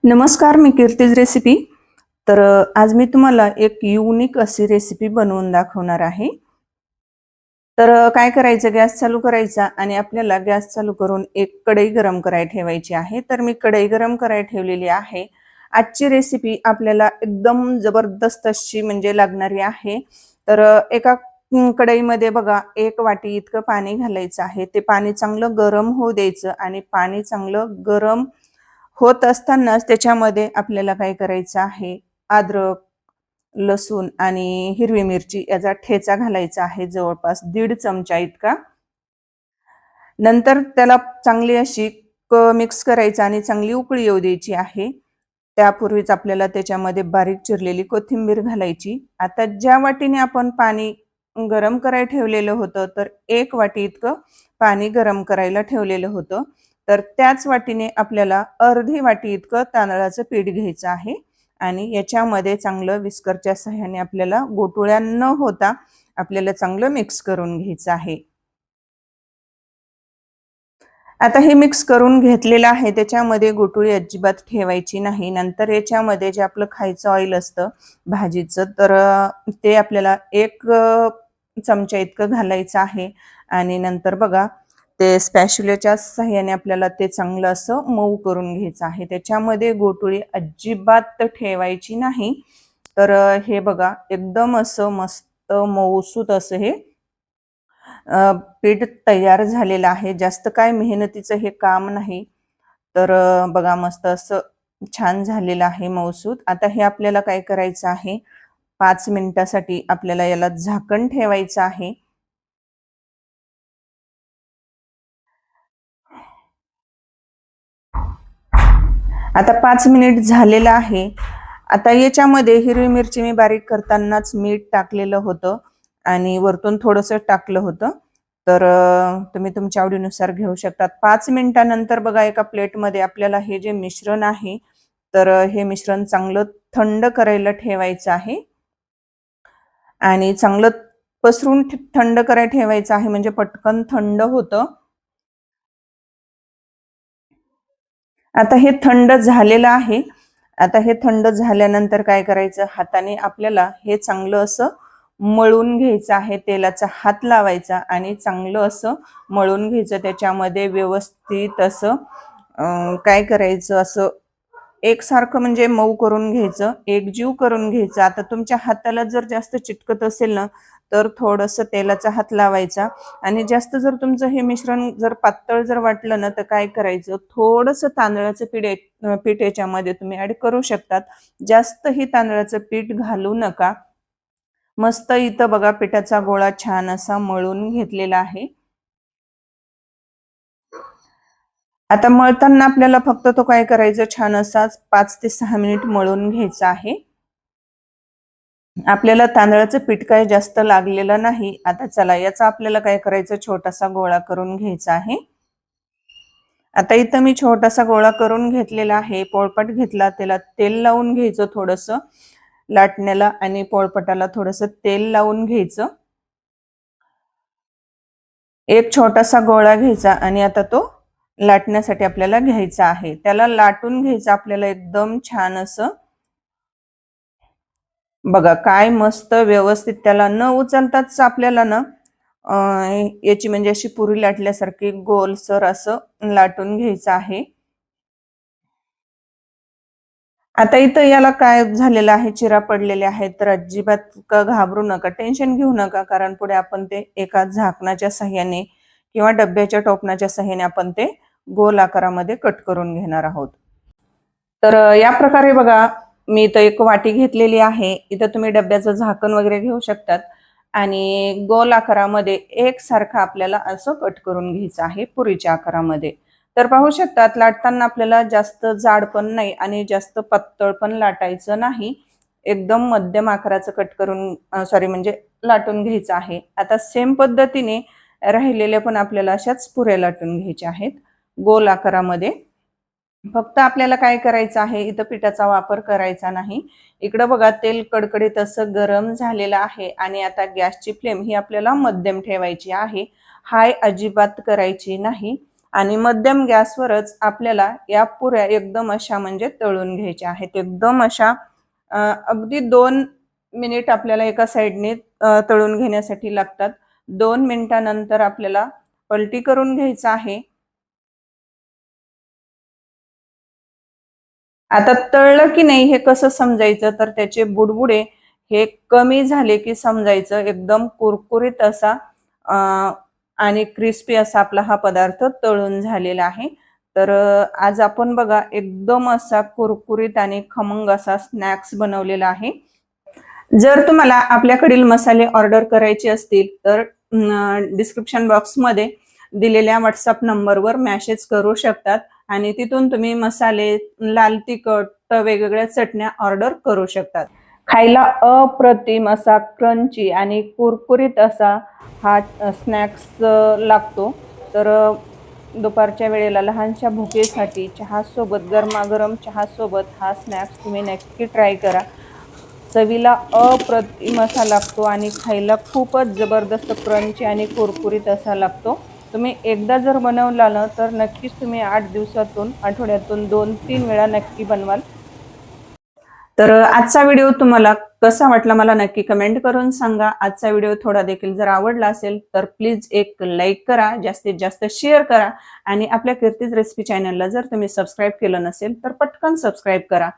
नमस्कार, मी कीर्तीज रेसिपी. आज मी तुम्हाला एक युनिक अशी रेसिपी बनवून दाखवणार आहे. काय करायचं, गॅस चालू करायचा आणि आपल्याला गॅस चालू करून एक कढई गरम करायला ठेवायची आहे. तर मी कढई गरम करायला ठेवलेली आहे. आजची रेसिपी आपल्याला एकदम जबरदस्त अशी म्हणजे लागणारी आहे. एका कढईमध्ये बघा 1 वाटी इतकं पाणी घालायचं आहे. ते पाणी चांगलं गरम होऊ द्यायचं आणि पाणी चांगलं गरम होत असतानाच त्याच्यामध्ये आपल्याला काय करायचं आहे, अद्रक, लसूण आणि हिरवी मिरची याचा ठेचा घालायचा आहे जवळपास 1.5 चमचा इतका. नंतर त्याला चांगली अशी मिक्स करायचं आणि चांगली उकळी येऊ द्यायची आहे. त्यापूर्वीच आपल्याला त्याच्यामध्ये बारीक चिरलेली कोथिंबीर घालायची. आता ज्या वाटीने आपण पाणी गरम करायला ठेवलेलं होतं, तर 1 वाटी इतकं पाणी गरम करायला ठेवलेलं होतं. तर त्याच वाटीने आपल्याला अर्धी वाटी इतकं तांदळाचं पीठ घ्यायचं आहे आणि याच्यामध्ये चांगलं विस्करच्या सहाय्याने आपल्याला गोटुळ्या न होता आपल्याला चांगलं मिक्स करून घ्यायचं आहे. आता हे मिक्स करून घेतलेलं आहे. त्याच्यामध्ये गोटुळी अजिबात ठेवायची नाही. नंतर याच्यामध्ये जे आपलं खायचं ऑइल असतं भाजीचं, ते आपल्याला 1 चमचा इतकं घालायचं आहे आणि नंतर बघा ते स्पॅच्युलाच्या सहाय्याने आपल्याला ते चांगलं असं मऊ करून घ्यायचं आहे. त्याच्यामध्ये गोटुळी अजिबात ठेवायची नाही. हे बघा एकदम असं मस्त मऊसूत असं हे पीठ तयार झालेलं आहे. जास्त काय मेहनतीचं हे काम नाही. बघा मस्त असं छान झालेलं आहे मऊसूत. आता हे आपल्याला काय करायचं आहे, 5 मिनिटासाठी आपल्याला याला झाकण ठेवायचं आहे. आता 5 मिनिट झालेलं आहे. आता याच्यामध्ये हिरवी मिरची मी बारीक करतानाच मीठ टाकलेलं होतं आणि वरतून थोडंसं टाकलं होतं. तुम्ही तुमच्या आवडीनुसार घेऊ शकतात. 5 मिनिटानंतर बघा एका प्लेटमध्ये आपल्याला हे जे मिश्रण आहे, हे मिश्रण चांगलं थंड करायला ठेवायचं आहे आणि चांगलं पसरून थंड करायला ठेवायचं आहे, म्हणजे पटकन थंड होतं. आता हे थंड झालेलं आहे. आता हे थंड झाल्यानंतर काय करायचं, हाताने आपल्याला हे चांगलं असं मळून घ्यायचं आहे. तेलाचा हात लावायचा आणि चांगलं असं मळून घ्यायचं. त्याच्यामध्ये व्यवस्थित असं काय करायचं, असं एकसारखं म्हणजे मऊ करून घ्यायचं, एकजीव करून घ्यायचं. आता तुमच्या हाताला जर जास्त चिटकत असेल ना, तर थोडंसं तेलाचा हात लावायचा आणि जास्त जर तुमचं हे मिश्रण जर पातळ जर वाटलं ना, तर काय करायचं, थोडंसं तांदळाचं पीठ याच्यामध्ये तुम्ही ॲड करू शकतात. जास्तही तांदळाचं पीठ घालू नका. मस्त इथं बघा पिठाचा गोळा छान असा मळून घेतलेला आहे. आता मळताना आपल्याला फक्त तो काय करायचं, छान असाच 5 ते 6 मिनिट मळून घ्यायचा आहे. आपल्याला तांदळाचं पीठ काय जास्त लागलेलं नाही. आता चला याचा आपल्याला काय करायचं, छोटासा गोळा करून घ्यायचा आहे. आता इथं मी छोटासा गोळा करून घेतलेला आहे. पोळपाट घेतला, त्याला तेल लावून घ्यायचं थोडंसं. लाटण्याला आणि पोळपाटाला थोडंसं तेल लावून घ्यायचं. एक छोटासा गोळा घ्यायचा आणि आता तो लाटण्यासाठी आपल्याला घ्यायचा आहे. त्याला लाटून घ्यायचं आपल्याला एकदम छान असं. बघा काय मस्त व्यवस्थित त्याला न उचलताच आपल्याला ना याची म्हणजे अशी पुरी लाटल्यासारखी गोलसर असं लाटून घ्यायचं आहे. आता इथं याला काय झालेलं आहे, चिरा पडलेले आहेत, तर अजिबात घाबरू नका, टेन्शन घेऊ नका, कारण पुढे आपण ते एका झाकणाच्या सहाय्याने किंवा डब्याच्या टोपणाच्या सहाय्याने आपण ते गोल आकारामध्ये कट करून घेणार आहोत. या प्रकारे बघा मी इथं एक वाटी घेतलेली आहे. इथं तुम्ही डब्याचं झाकण वगैरे घेऊ शकतात आणि गोल आकारामध्ये एकसारखं आपल्याला असं कट करून घ्यायचं आहे पुरीच्या आकारामध्ये. पाहू शकतात लाटताना आपल्याला जास्त जाड पण नाही आणि जास्त पातळ पण लाटायचं नाही. एकदम मध्यम आकाराचं कट करून म्हणजे लाटून घ्यायचं आहे. आता सेम पद्धतीने राहिलेल्या पण आपल्याला अशाच पुऱ्या लाटून घ्यायच्या आहेत गोल आकारामध्ये. फक्त आपल्याला काय करायचं आहे, इथं पिठाचा वापर करायचा नाही. इकडं बघा तेल कडकडीत असं गरम झालेलं आहे आणि आता गॅसची फ्लेम ही आपल्याला मध्यम ठेवायची आहे. हाय अजिबात करायची नाही. आणि मध्यम गॅसवरच आपल्याला या पुऱ्या एकदम अशा म्हणजे तळून घ्यायच्या आहेत. एकदम अशा अगदी 2 मिनिट आपल्याला एका साइडने तळून घेण्यासाठी लागतात. 2 मिनिटानंतर आपल्याला पलटी करून घ्यायचं आहे. आता तळलं की नाही हे कसं समजायचं, तर त्याचे बुडबुडे हे कमी झाले की समजायचं एकदम कुरकुरीत असा अ, आणि क्रिस्पी असा आपला हा पदार्थ तळून झालेला आहे. तर आज आपण बघा एकदम असा कुरकुरीत आणि खमंग असा स्नॅक्स बनवलेला आहे. जर तुम्हाला आपल्याकडील मसाले ऑर्डर करायचे असतील तर डिस्क्रिप्शन बॉक्समध्ये दिलेल्या WhatsApp नंबरवर मेसेज करू शकतात आणि तिथून तुम्ही मसाले, लाल तिखट, वेगवेगळ्या चटण्या ऑर्डर करू शकतात. खायला अप्रतिम असा क्रंची आणि कुरकुरीत असा हा स्नॅक्स लागतो. तर दुपारच्या वेळेला लहानशा भुकेसाठी चहासोबत, गरमागरम चहासोबत हा स्नॅक्स तुम्ही नक्की ट्राय करा. चवीला अप्रतिम असा लागतो आणि खायला खूपच जबरदस्त क्रंची आणि कुरकुरीत असा लागतो. तुम्ही एकदा जर बनवला ना, तर नक्कीच तुम्ही 8 दिवसातून, आठवड्यातून 2-3 वेळा नक्की बनवाल. तर आजचा व्हिडिओ तुम्हाला कसा वाटला मला नक्की कमेंट करून सांगा. आजचा व्हिडिओ थोडा देखील जर आवडला असेल तर प्लीज एक लाईक करा, जास्तीत जास्त शेअर करा आणि आपल्या कीर्तीज रेसिपी चॅनलला जर तुम्ही सबस्क्राईब केलं नसेल तर पटकन सबस्क्राईब करा.